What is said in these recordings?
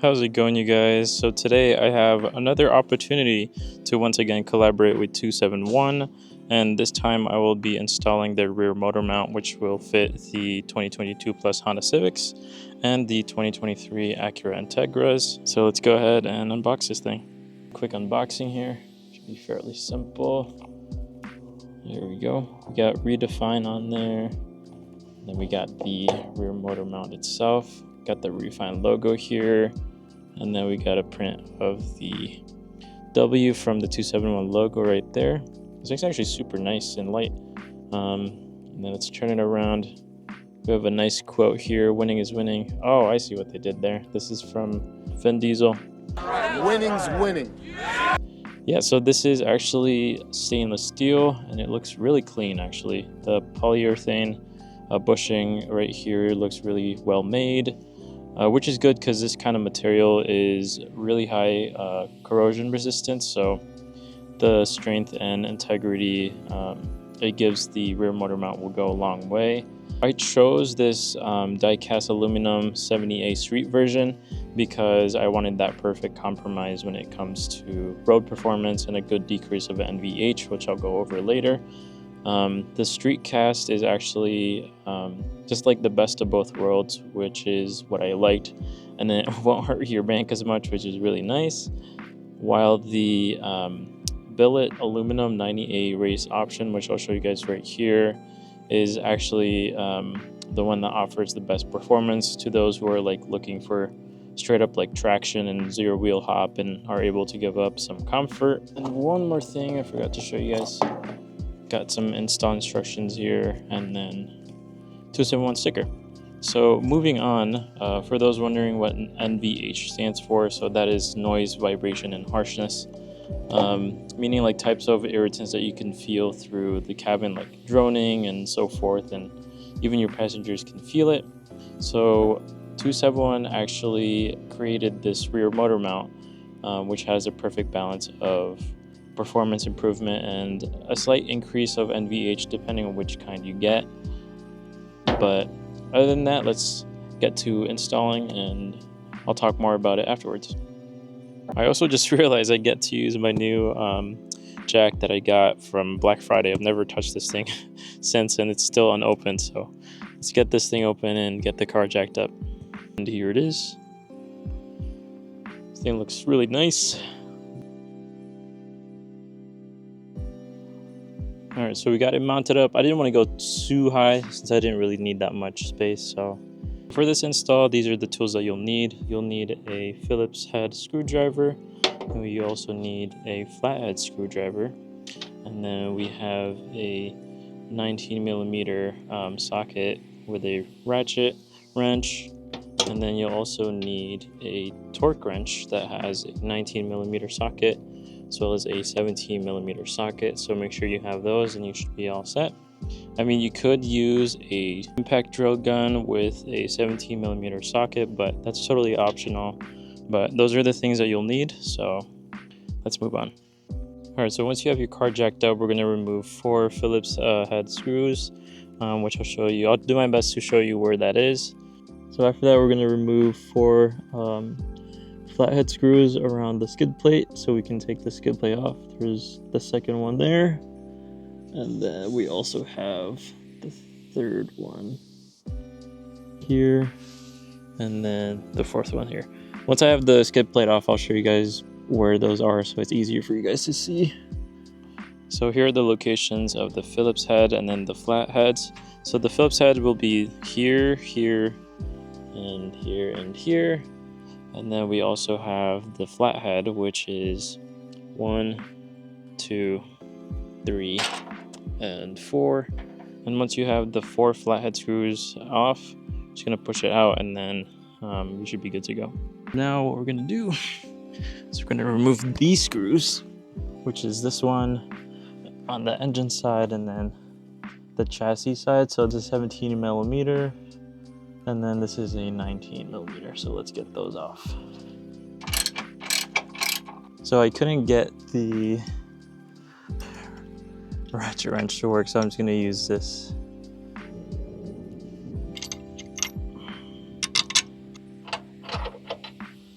How's it going, you guys? So today I have another opportunity to once again collaborate with 271, and this time I will be installing their rear motor mount, which will fit the 2022 plus Honda Civics and the 2023 Acura Integras. So let's go ahead and unbox this thing. Quick unboxing here, should be fairly simple. Here we go. We got Redefine on there. Then we got the rear motor mount itself. Got the Redefine logo here. And then we got a print of the W from the 271 logo right there. It's actually super nice and light. And then let's turn it around. We have a nice quote here, winning is winning. Oh, I see what they did there. This is from Vin Diesel. Winning's winning. Yeah, so this is actually stainless steel and it looks really clean actually. The polyurethane bushing right here looks really well made. Which is good because this kind of material is really high corrosion resistance, so the strength and integrity it gives the rear motor mount will go a long way. I chose this die-cast aluminum 70A street version because I wanted that perfect compromise when it comes to road performance and a good decrease of NVH, which I'll go over later. The street cast is actually just like the best of both worlds, which is what I liked, and then it won't hurt your bank as much, which is really nice, while the billet aluminum 90A race option, which I'll show you guys right here, is actually the one that offers the best performance to those who are like looking for straight up like traction and zero wheel hop and are able to give up some comfort. And one more thing I forgot to show you guys. Got some install instructions here and then 271 sticker. So moving on, for those wondering what NVH stands for, so that is noise, vibration, and harshness, meaning like types of irritants that you can feel through the cabin, like droning and so forth, and even your passengers can feel it. So 271 actually created this rear motor mount, which has a perfect balance of performance improvement and a slight increase of NVH depending on which kind you get. But other than that, let's get to installing and I'll talk more about it afterwards. I also just realized I get to use my new jack that I got from Black Friday. I've never touched this thing since and it's still unopened, so let's get this thing open and get the car jacked up. And here it is. This thing looks really nice. All right, so we got it mounted up. I didn't want to go too high since I didn't really need that much space. So for this install, these are the tools that you'll need. You'll need a Phillips head screwdriver, and we also need a flathead screwdriver. And then we have a 19mm socket with a ratchet wrench. And then you'll also need a torque wrench that has a 19mm socket, as well as a 17mm socket. So make sure you have those and you should be all set. I mean, you could use a impact drill gun with a 17mm socket, but that's totally optional. But those are the things that you'll need, so let's move on. All right, so once you have your car jacked up, we're gonna remove 4 Phillips head screws, which I'll show you. I'll do my best to show you where that is. So after that, we're gonna remove 4 flathead screws around the skid plate so we can take the skid plate off. There's the second one there, and then we also have the third one here, and then the fourth one here. Once I have the skid plate off, I'll show you guys where those are so it's easier for you guys to see. So here are the locations of the Phillips head and then the flatheads. So the Phillips head will be here, here, and here, and here. And then we also have the flathead, which is 1, 2, 3, and 4. And once you have the 4 flathead screws off, just gonna push it out and then you should be good to go. Now what we're gonna do is we're gonna remove these screws, which is this one on the engine side and then the chassis side. So it's a 17mm. And then this is a 19mm, so let's get those off. So I couldn't get the ratchet wrench to work, so I'm just gonna use this.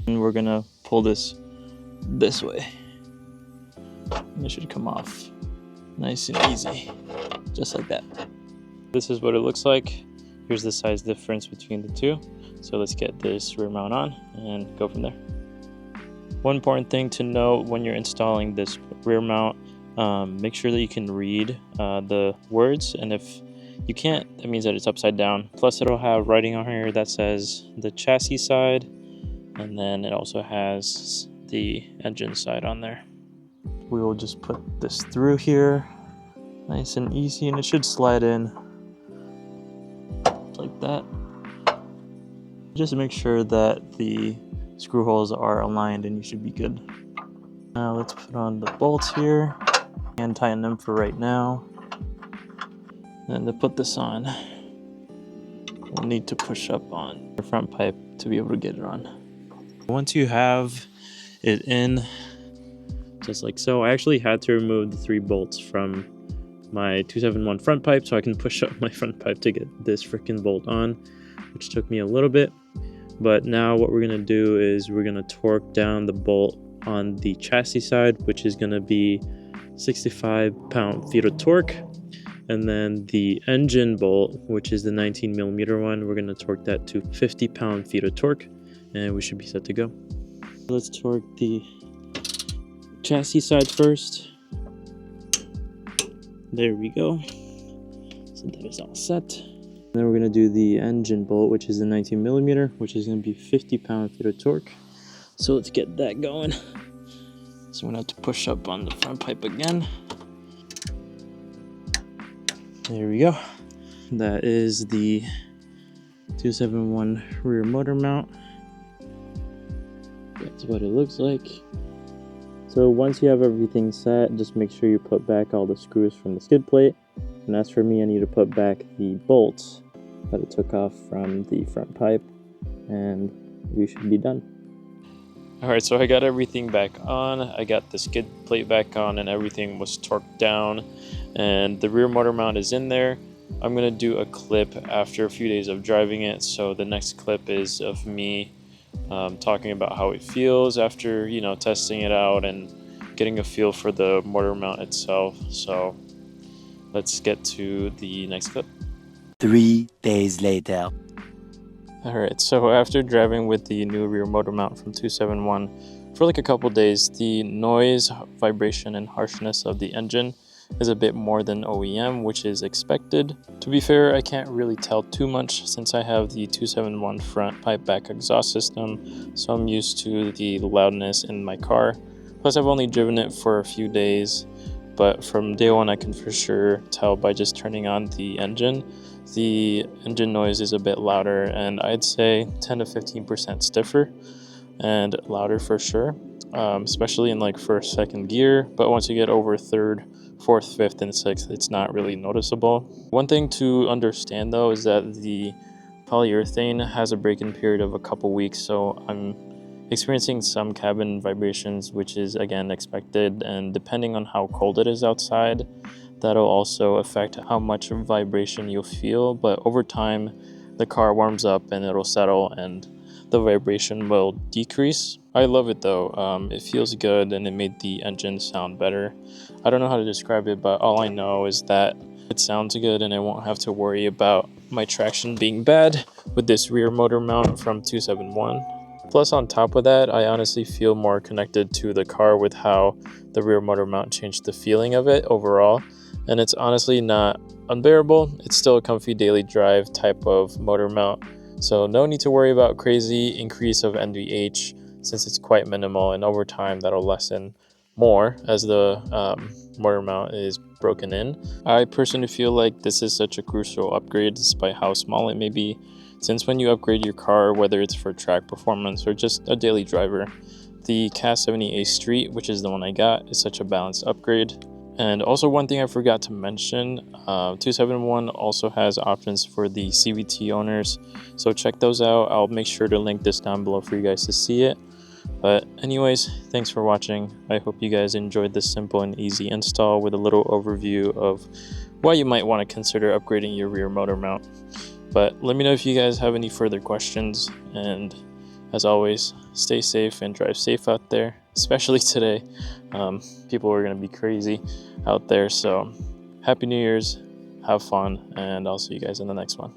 And we're gonna pull this way. And it should come off nice and easy, just like that. This is what it looks like. Here's the size difference between the two. So let's get this rear mount on and go from there. One important thing to note when you're installing this rear mount, make sure that you can read the words, and if you can't, that means that it's upside down. Plus it'll have writing on here that says the chassis side, and then it also has the engine side on there. We will just put this through here, nice and easy, and it should slide in like that. Just make sure that the screw holes are aligned and you should be good. Now let's put on the bolts here and tighten them for right now. And to put this on, we'll need to push up on the front pipe to be able to get it on. Once you have it in, just like so, I actually had to remove the 3 bolts from my 271 front pipe so I can push up my front pipe to get this freaking bolt on, which took me a little bit. But now what we're gonna do is we're gonna torque down the bolt on the chassis side, which is gonna be 65 pound-feet of torque. And then the engine bolt, which is the 19mm one, we're gonna torque that to 50 pound-feet of torque, and we should be set to go. Let's torque the chassis side first. There we go. So that is all set. Then we're gonna do the engine bolt, which is the 19mm, which is gonna be 50 pound-feet of torque. So let's get that going. So I'm gonna have to push up on the front pipe again. There we go. That is the 271 rear motor mount. That's what it looks like. So once you have everything set, just make sure you put back all the screws from the skid plate. And as for me, I need to put back the bolts that it took off from the front pipe, and we should be done. Alright, so I got everything back on. I got the skid plate back on and everything was torqued down, and the rear motor mount is in there. I'm going to do a clip after a few days of driving it, so the next clip is of me talking about how it feels after, you know, testing it out and getting a feel for the motor mount itself. So let's get to the next clip. 3 days later. Alright, so after driving with the new rear motor mount from 271 for like a couple days, the noise, vibration, and harshness of the engine is a bit more than OEM, which is expected. To be fair, I can't really tell too much since I have the 271 front pipe back exhaust system, so I'm used to the loudness in my car. Plus I've only driven it for a few days, but from day one I can for sure tell by just turning on the engine. The engine noise is a bit louder, and I'd say 10 to 15% stiffer and louder for sure, especially in like first, second gear. But once you get over third, fourth, fifth, and sixth, it's not really noticeable. One thing to understand though is that the polyurethane has a break-in period of a couple weeks, so I'm experiencing some cabin vibrations, which is again expected, and depending on how cold it is outside, that'll also affect how much vibration you'll feel. But over time the car warms up and it'll settle and the vibration will decrease. I love it though. It feels good and it made the engine sound better. I don't know how to describe it, but all I know is that it sounds good and I won't have to worry about my traction being bad with this rear motor mount from 271. Plus on top of that, I honestly feel more connected to the car with how the rear motor mount changed the feeling of it overall. And it's honestly not unbearable. It's still a comfy daily drive type of motor mount. So no need to worry about crazy increase of NVH since it's quite minimal, and over time that'll lessen more as the motor mount is broken in. I personally feel like this is such a crucial upgrade despite how small it may be, since when you upgrade your car, whether it's for track performance or just a daily driver, the CAS 70A Street, which is the one I got, is such a balanced upgrade. And also one thing I forgot to mention, 271 also has options for the CVT owners, so check those out. I'll make sure to link this down below for you guys to see it. But anyways, thanks for watching. I hope you guys enjoyed this simple and easy install with a little overview of why you might want to consider upgrading your rear motor mount. But let me know if you guys have any further questions, and as always, stay safe and drive safe out there, especially today. People are going to be crazy out there. So happy New Year's, have fun, and I'll see you guys in the next one.